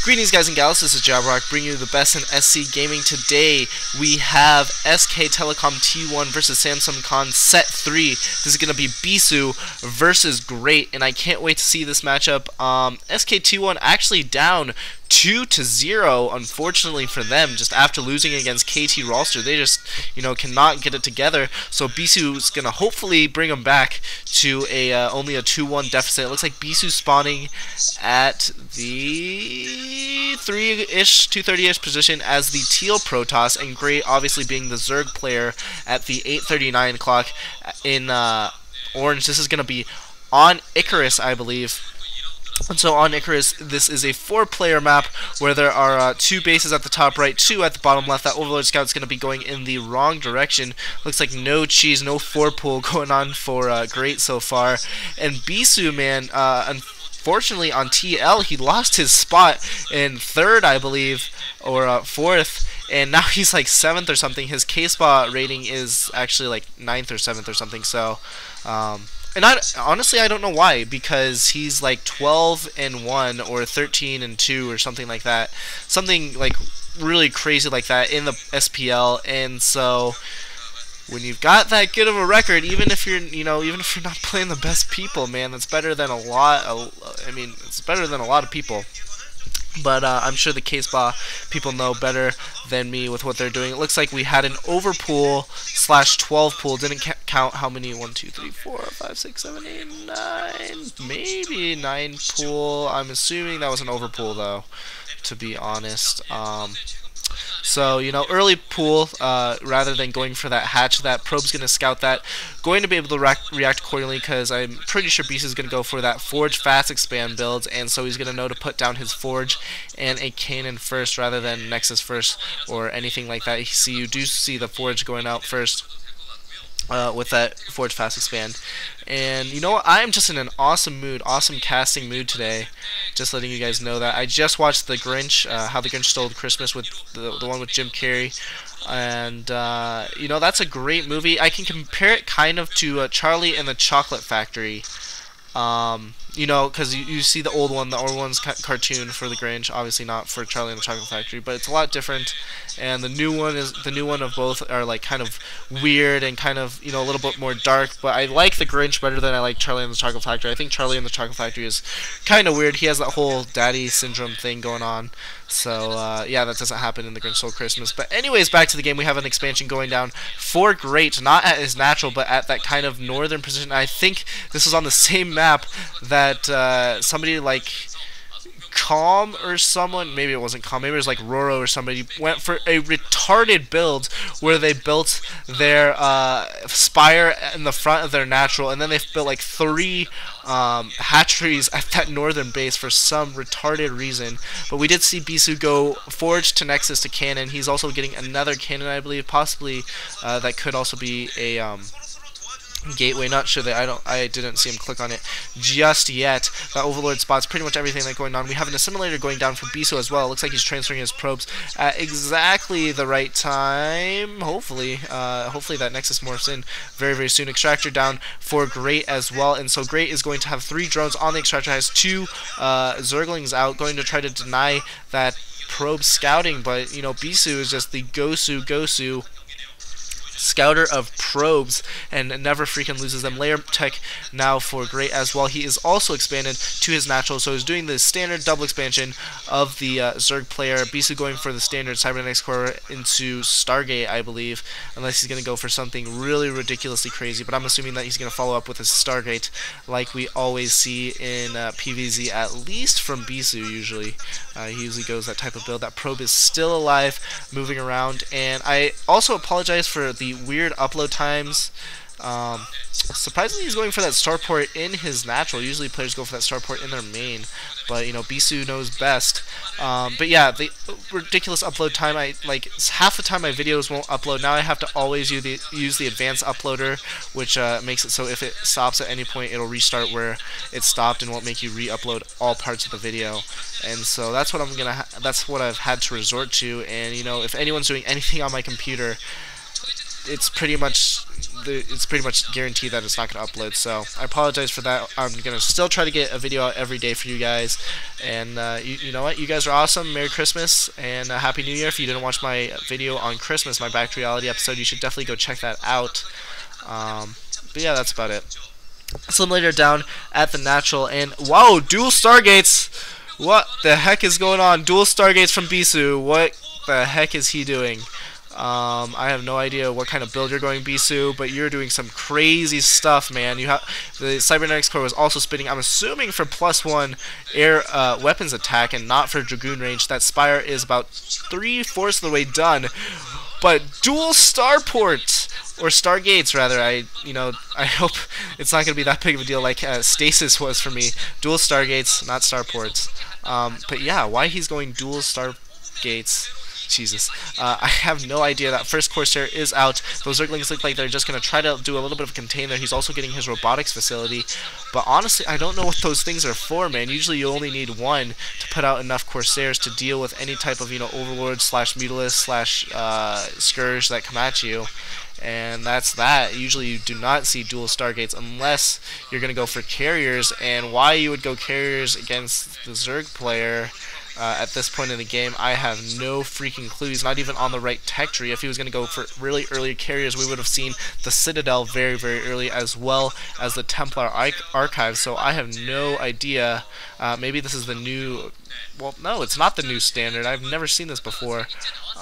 Greetings guys and gals, this is XIJABERWALKIX bringing you the best in SC Gaming. Today we have SK Telecom T1 versus Samsung Con Set 3. This is going to be Bisu versus Great, and I can't wait to see this matchup. SKT1 actually down 2-0, unfortunately for them, just after losing against KT Roster. They just, cannot get it together. So Bisu is going to hopefully bring them back to only a 2-1 deficit. It looks like Bisu spawning at the 3-ish, 230-ish position as the Teal Protoss, and Great obviously being the Zerg player at the 8:39 clock in orange. This is going to be on Icarus, I believe. And so on Icarus, this is a 4-player map where there are 2 bases at the top right, 2 at the bottom left. That Overlord Scout's going to be going in the wrong direction. Looks like no cheese, no 4-pull going on for Great so far. And Bisu, man, unfortunately on TL, he lost his spot in 3rd, I believe, or 4th. And now he's like 7th or something. His K-spot rating is actually like 9th or 7th or something. So, and honestly, I don't know why, because he's like 12-1 or 13-2 or something like that. Something like really crazy like that in the SPL. And so when you've got that good of a record, even if you're, even if you're not playing the best people, man, that's better than a lot. It's better than a lot of people. But I'm sure the K-Spa people know better than me with what they're doing. It looks like we had an overpool / 12 pool. Didn't count how many. 1, 2, 3, 4, 5, 6, 7, 8, 9. Maybe 9 pool. I'm assuming that was an overpool though, to be honest. So, early pool, rather than going for that hatch, that probe's going to scout that. Going to be able to react accordingly, because I'm pretty sure Bisu is going to go for that Forge Fast Expand build, and so he's going to know to put down his Forge and a Cannon first rather than Nexus first or anything like that. You do see the Forge going out first. With that Forge Fast Expand. And you know what, I am just in an awesome mood, awesome casting mood today, just letting you guys know that. I just watched The Grinch, How the Grinch Stole Christmas, with the one with Jim Carrey, and that's a great movie. I can compare it kind of to Charlie and the Chocolate Factory. Because you see the old one's cartoon for the Grinch, obviously not for Charlie and the Chocolate Factory, but it's a lot different. And the new one of both are like kind of weird and kind of a little bit more dark. But I like the Grinch better than I like Charlie and the Chocolate Factory. I think Charlie and the Chocolate Factory is kind of weird. He has that whole daddy syndrome thing going on. So yeah, that doesn't happen in the Grinch Stole Christmas. But anyways, back to the game. We have an expansion going down for Great, not at his natural, but at that kind of northern position. I think this is on the same map that somebody like Calm or someone, maybe it wasn't Calm, maybe it was like Roro or somebody, went for a retarded build where they built their spire in the front of their natural, and then they built like 3 hatcheries at that northern base for some retarded reason. But we did see Bisu go Forge to Nexus to Cannon. He's also getting another Cannon, I believe, possibly that could also be a Gateway. Not sure, that I didn't see him click on it just yet. That Overlord spot's pretty much everything that's going on. We have an assimilator going down for Bisu as well. It looks like he's transferring his probes at exactly the right time. Hopefully that Nexus morphs in very, very soon. Extractor down for Great as well, and so Great is going to have 3 drones on the Extractor. Has 2 Zerglings out, going to try to deny that probe scouting, but Bisu is just the Gosu scouter of probes and never freaking loses them. Layer tech now for Great as well. He is also expanded to his natural, so he's doing the standard double expansion of the Zerg player. Bisu going for the standard Cybernetics Core into Stargate, I believe, unless he's going to go for something really ridiculously crazy, but I'm assuming that he's going to follow up with his Stargate like we always see in PvZ, at least from Bisu usually. He usually goes that type of build. That probe is still alive, moving around, and I also apologize for the weird upload times. Surprisingly, he's going for that starport in his natural. Usually players go for that starport in their main, but Bisu knows best. But yeah, the ridiculous upload time. Half the time my videos won't upload. Now I have to always use the advanced uploader, which makes it so if it stops at any point, it'll restart where it stopped and won't make you re-upload all parts of the video. And so that's what that's what I've had to resort to. And if anyone's doing anything on my computer, it's pretty much guaranteed that it's not going to upload. So I apologize for that. I'm going to still try to get a video out every day for you guys. And you know what? You guys are awesome. Merry Christmas and Happy New Year. If you didn't watch my video on Christmas, my Back to Reality episode, you should definitely go check that out. But yeah, that's about it. Simulator down at the natural, and wow, dual Stargates! What the heck is going on? Dual Stargates from Bisu. What the heck is he doing? I have no idea what kind of build you're going, Bisu, but you're doing some crazy stuff, man. You have the cybernetics core was also spinning. I'm assuming for +1 air weapons attack and not for dragoon range. That spire is about 3/4 of the way done, but dual starports. Or Stargates, rather. I hope it's not going to be that big of a deal like Stasis was for me. Dual Stargates, not Starports. But yeah, why he's going dual Stargates? Jesus. I have no idea. That first Corsair is out. Those Zerglings look like they're just going to try to do a little bit of contain there. He's also getting his robotics facility. But honestly, I don't know what those things are for, man. Usually you only need one to put out enough Corsairs to deal with any type of, Overlord / Mutalist / Scourge that come at you. And that's that. Usually you do not see dual Stargates unless you're going to go for carriers. And why you would go carriers against the Zerg player at this point in the game, I have no freaking clue. He's not even on the right tech tree. If he was going to go for really early carriers, we would have seen the Citadel very, very early, as well as the Templar Archive. So I have no idea. Maybe this is the new... Well, no, it's not the new standard. I've never seen this before.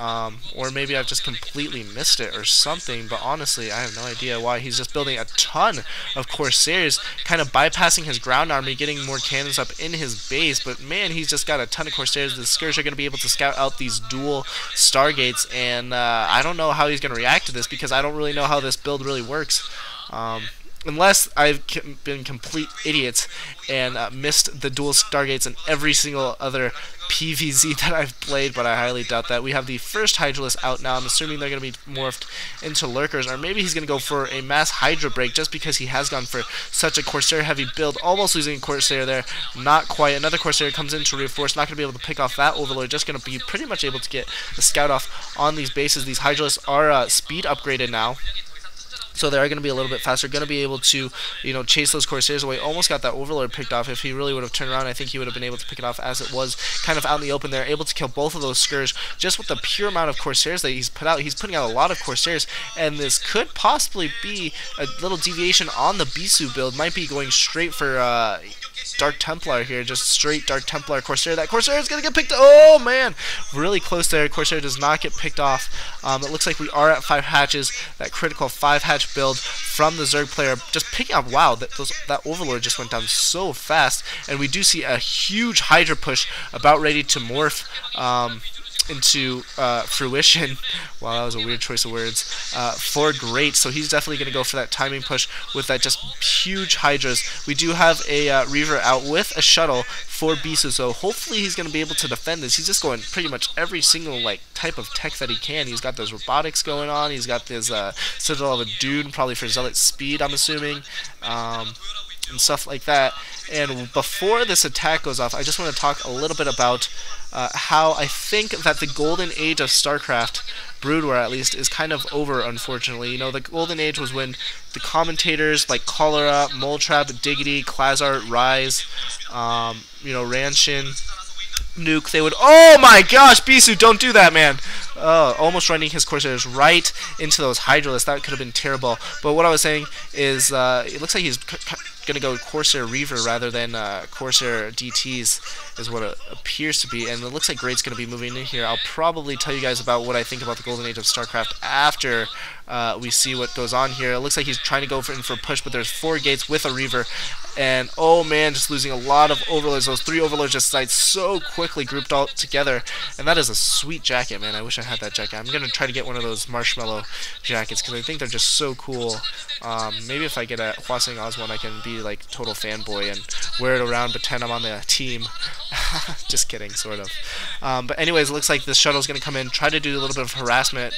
Or maybe I've just completely missed it or something, but honestly, I have no idea why. He's just building a ton of Corsairs, kind of bypassing his ground army, getting more cannons up in his base, but man, he's just got a ton of Corsairs. The Scourge are going to be able to scout out these dual Stargates, and I don't know how he's going to react to this, because I don't really know how this build really works. Unless I've been complete idiots and missed the dual Stargates in every single other PvZ that I've played, but I highly doubt that. We have the first Hydralisk out now. I'm assuming they're going to be morphed into Lurkers, or maybe he's going to go for a mass Hydra break just because he has gone for such a Corsair heavy build. Almost losing a Corsair there, not quite. Another Corsair comes in to reinforce, not going to be able to pick off that Overlord, just going to be pretty much able to get the scout off on these bases. These Hydralisks are speed upgraded now, so they are going to be a little bit faster, going to be able to, chase those Corsairs away. Almost got that Overlord picked off. If he really would have turned around, I think he would have been able to pick it off, as it was kind of out in the open there. Able to kill both of those Scourge just with the pure amount of Corsairs that he's put out. He's putting out a lot of Corsairs, and this could possibly be a little deviation on the Bisu build. Might be going straight for Dark Templar here, just straight Dark Templar Corsair. That Corsair is going to get picked up. Oh, man. Really close there. Corsair does not get picked off. It looks like we are at 5 hatches. That critical 5-hatch build from the Zerg player just picking up. Wow, that Overlord just went down so fast. And we do see a huge Hydra push about ready to morph into fruition. Wow, that was a weird choice of words. For Great, so he's definitely going to go for that timing push with that just huge Hydras. We do have a Reaver out with a shuttle for Bisu, so hopefully he's going to be able to defend this. He's just going pretty much every single type of tech that he can. He's got those robotics going on. He's got this Citadel of a Dude, probably for Zealot speed, I'm assuming. And stuff like that. And before this attack goes off, I just want to talk a little bit about how I think that the golden age of Starcraft Broodwar, at least, is kind of over, unfortunately. The golden age was when the commentators like Cholera, Moletrap, Diggity, Klazart, Rise, Ranshin, Nuke, they would... Oh my gosh, Bisu, don't do that, man! Almost running his Corsairs right into those Hydralisks. That could have been terrible. But what I was saying is, it looks like he's going to go Corsair Reaver rather than Corsair DTs, is what it appears to be. And it looks like Great's going to be moving in here. I'll probably tell you guys about what I think about the golden age of StarCraft after we see what goes on here. It looks like he's trying to go in for a push, but there's 4 gates with a Reaver. And, oh man, just losing a lot of Overlords. Those 3 Overlords just died so quickly, grouped all together. And that is a sweet jacket, man. I wish I had that jacket. I'm going to try to get one of those marshmallow jackets, because I think they're just so cool. Maybe if I get a Hwaseng Oz one, I can be like total fanboy and wear it around, pretend I'm on the team. Just kidding, sort of. But anyways, it looks like this shuttle's going to come in, try to do a little bit of harassment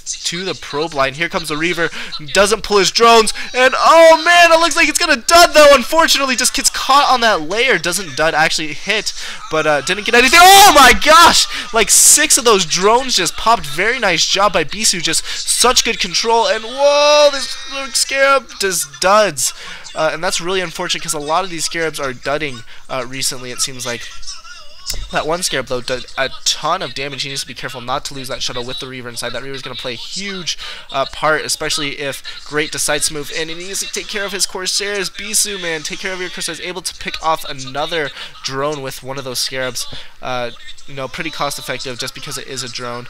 to the probe line. Here comes the Reaver, doesn't pull his drones, and oh man, it looks like it's gonna dud though. Unfortunately, just gets caught on that layer. Doesn't dud, actually hit, but didn't get anything. Oh my gosh, like 6 of those drones just popped. Very nice job by Bisu, just such good control, and whoa, this Scarab just duds. And that's really unfortunate because a lot of these Scarabs are dudding recently, it seems like. That one Scarab, though, did a ton of damage. He needs to be careful not to lose that shuttle with the Reaver inside. That Reaver is going to play a huge part, especially if Great decides to move in. And he needs to take care of his Corsairs. Bisu, man, take care of your Corsairs. Able to pick off another drone with one of those Scarabs. You know, pretty cost-effective just because it is a drone.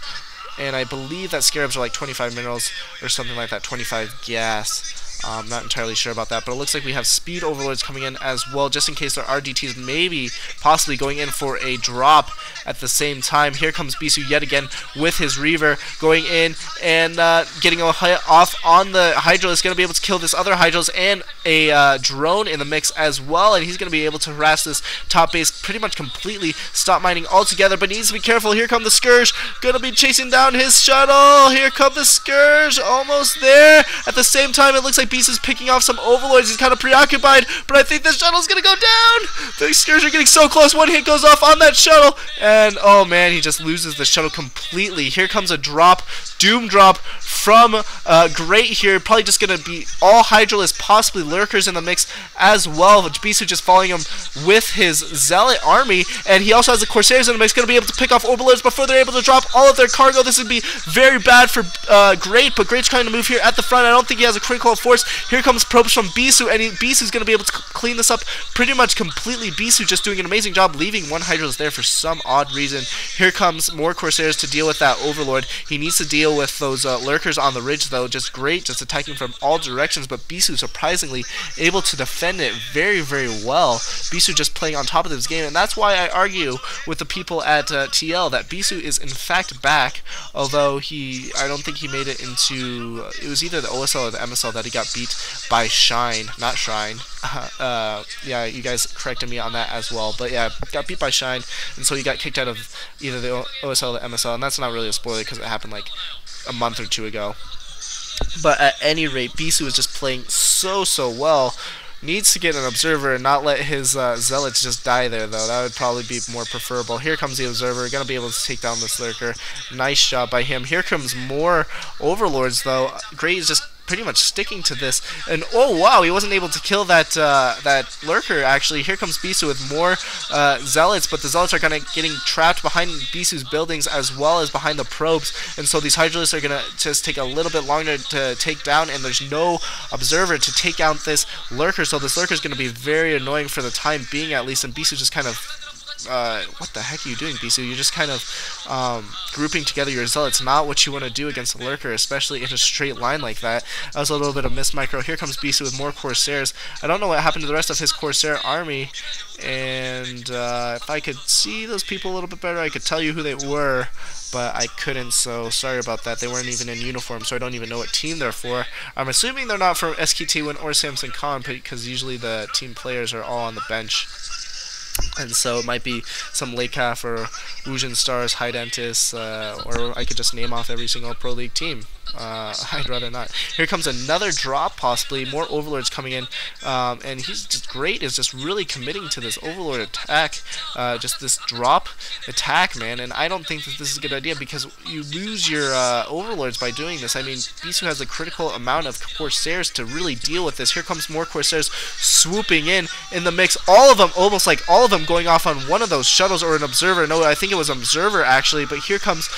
And I believe that Scarabs are like 25 minerals or something like that, 25 gas. I'm not entirely sure about that, but it looks like we have speed overlords coming in as well, just in case there are DTs maybe possibly going in for a drop at the same time. Here comes Bisu yet again with his Reaver going in and getting a hit off on the Hydra. Is going to be able to kill this other Hydras and a drone in the mix as well, and he's going to be able to harass this top base pretty much completely, stop mining altogether, but he needs to be careful. Here come the Scourge, going to be chasing down his shuttle. Here come the Scourge, almost there. At the same time, it looks like Bisu's picking off some overlords. He's kind of preoccupied, but I think the shuttle's gonna go down. The Scourge are getting so close. One hit goes off on that shuttle, and oh man, he just loses the shuttle completely. Here comes a drop, Doom drop from Great here. Probably just gonna be all Hydralisk, possibly Lurkers in the mix as well. Bisu just following him with his Zealot army, and he also has the Corsairs in the mix. Gonna be able to pick off overlords before they're able to drop all of their cargo. This would be very bad for Great, but Great's trying to move here at the front. I don't think he has a critical force. Here comes probes from Bisu, and Bisu's going to be able to clean this up pretty much completely. Bisu just doing an amazing job, leaving one Hydralisk there for some odd reason. Here comes more Corsairs to deal with that Overlord. He needs to deal with those Lurkers on the ridge, though. Just Great, just attacking from all directions, but Bisu surprisingly able to defend it very, very well. Bisu just playing on top of this game, and that's why I argue with the people at TL that Bisu is in fact back, although I don't think he made it into, it was either the OSL or the MSL that he got beat by Shine, not Shrine. Yeah, you guys corrected me on that as well, but yeah, got beat by Shine, and so he got kicked out of either the OSL or the MSL, and that's not really a spoiler because it happened like a month or two ago. But at any rate, Bisu is just playing so well. Needs to get an Observer and not let his Zealots just die there, though. That would probably be more preferable. Here comes the Observer. Going to be able to take down this Lurker. Nice job by him. Here comes more Overlords, though. Great is just pretty much sticking to this, and oh wow, he wasn't able to kill that that Lurker. Actually, here comes Bisu with more Zealots, but the Zealots are kind of getting trapped behind Bisu's buildings as well as behind the probes, and so these Hydralisks are gonna just take a little bit longer to take down, and there's no Observer to take out this Lurker, so this Lurker is gonna be very annoying for the time being, at least. And Bisu just kind of what the heck are you doing, Bisu? You're just kind of grouping together your Zealots, not what you want to do against a Lurker, especially in a straight line like that. That was a little bit of miss micro. Here comes Bisu with more Corsairs. I don't know what happened to the rest of his Corsair army, and if I could see those people a little bit better, I could tell you who they were, but I couldn't, so sorry about that. They weren't even in uniform, so I don't even know what team they're for. I'm assuming they're not from SKT1 or Samsung Con, because usually the team players are all on the bench. And so it might be some Lakaf or Wujin Stars, Hydentis, or I could just name off every single Pro League team. I'd rather not. Here comes another drop, possibly. More Overlords coming in, and he's just Great, is just really committing to this Overlord attack, just this drop attack, man, and I don't think that this is a good idea because you lose your Overlords by doing this. I mean, Bisu has a critical amount of Corsairs to really deal with this. Here comes more Corsairs swooping in the mix. All of them, almost like all of them going off on one of those shuttles or an Observer. No, I think it was Observer, actually, but here comes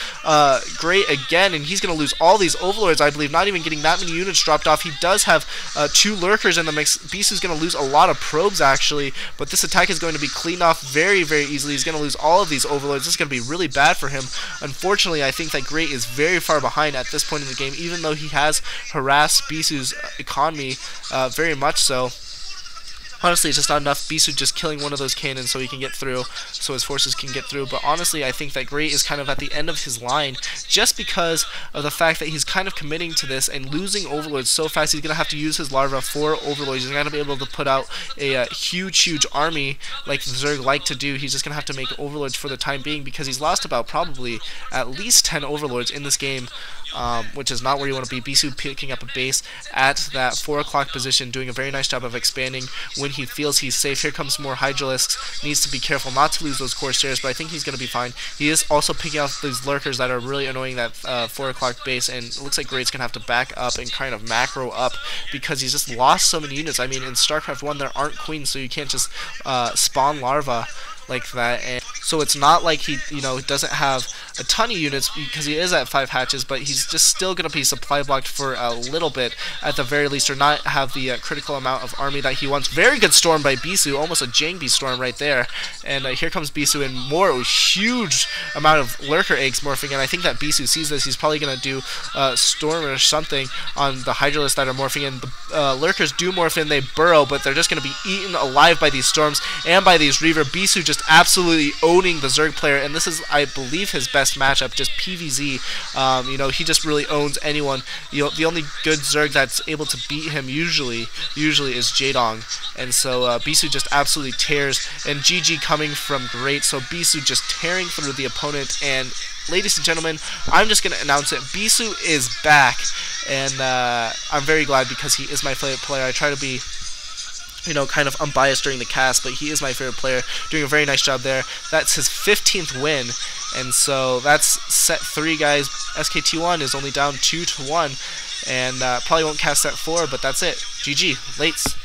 Great again, and he's going to lose all these Overlords, I believe, not even getting that many units dropped off. He does have 2 Lurkers in the mix. Bisu's going to lose a lot of probes, actually, but this attack is going to be cleaned off very, very easily. He's going to lose all of these Overlords. This is going to be really bad for him. Unfortunately, I think that Great is very far behind at this point in the game, even though he has harassed Bisu's economy very much so. Honestly, it's just not enough. Bisu just killing one of those cannons so he can get through, so his forces can get through. But honestly, I think that Great is kind of at the end of his line just because of the fact that he's kind of committing to this and losing Overlords so fast. He's going to have to use his Larva for Overlords. He's not going to be able to put out a huge army like Zerg like to do. He's just going to have to make Overlords for the time being because he's lost about probably at least 10 Overlords in this game which is not where you want to be. Bisu picking up a base at that 4 o'clock position, doing a very nice job of expanding when he feels he's safe. Here comes more Hydralisks. Needs to be careful not to lose those Corsairs, but I think he's going to be fine. He is also picking out these lurkers that are really annoying that 4 o'clock base, and it looks like Great's going to have to back up and kind of macro up because he's just lost so many units. I mean, in Starcraft 1 there aren't queens, so you can't just spawn larva like that, and so it's not like he, doesn't have a ton of units because he is at 5 hatches, but he's just still going to be supply blocked for a little bit at the very least, or not have the critical amount of army that he wants. Very good storm by Bisu, almost a Jangbi storm right there, and here comes Bisu and more huge amount of lurker eggs morphing, and I think that Bisu sees this. He's probably going to do storm or something on the Hydralisks that are morphing in. The lurkers do morph in, they burrow, but they're just going to be eaten alive by these storms and by these Reaver. Bisu just absolutely owning the Zerg player, and this is, I believe, his best matchup, just PvZ. He just really owns anyone. The only good Zerg that's able to beat him usually is Jaedong, and so Bisu just absolutely tears, and GG coming from Great. So Bisu just tearing through the opponent, and ladies and gentlemen, I'm just going to announce it. Bisu is back, and I'm very glad because he is my favorite player. I try to be kind of unbiased during the cast, but he is my favorite player, doing a very nice job there. That's his 15th win, and so that's set 3, guys. SKT1 is only down 2-1, and probably won't cast set 4, but that's it. GG. Lates.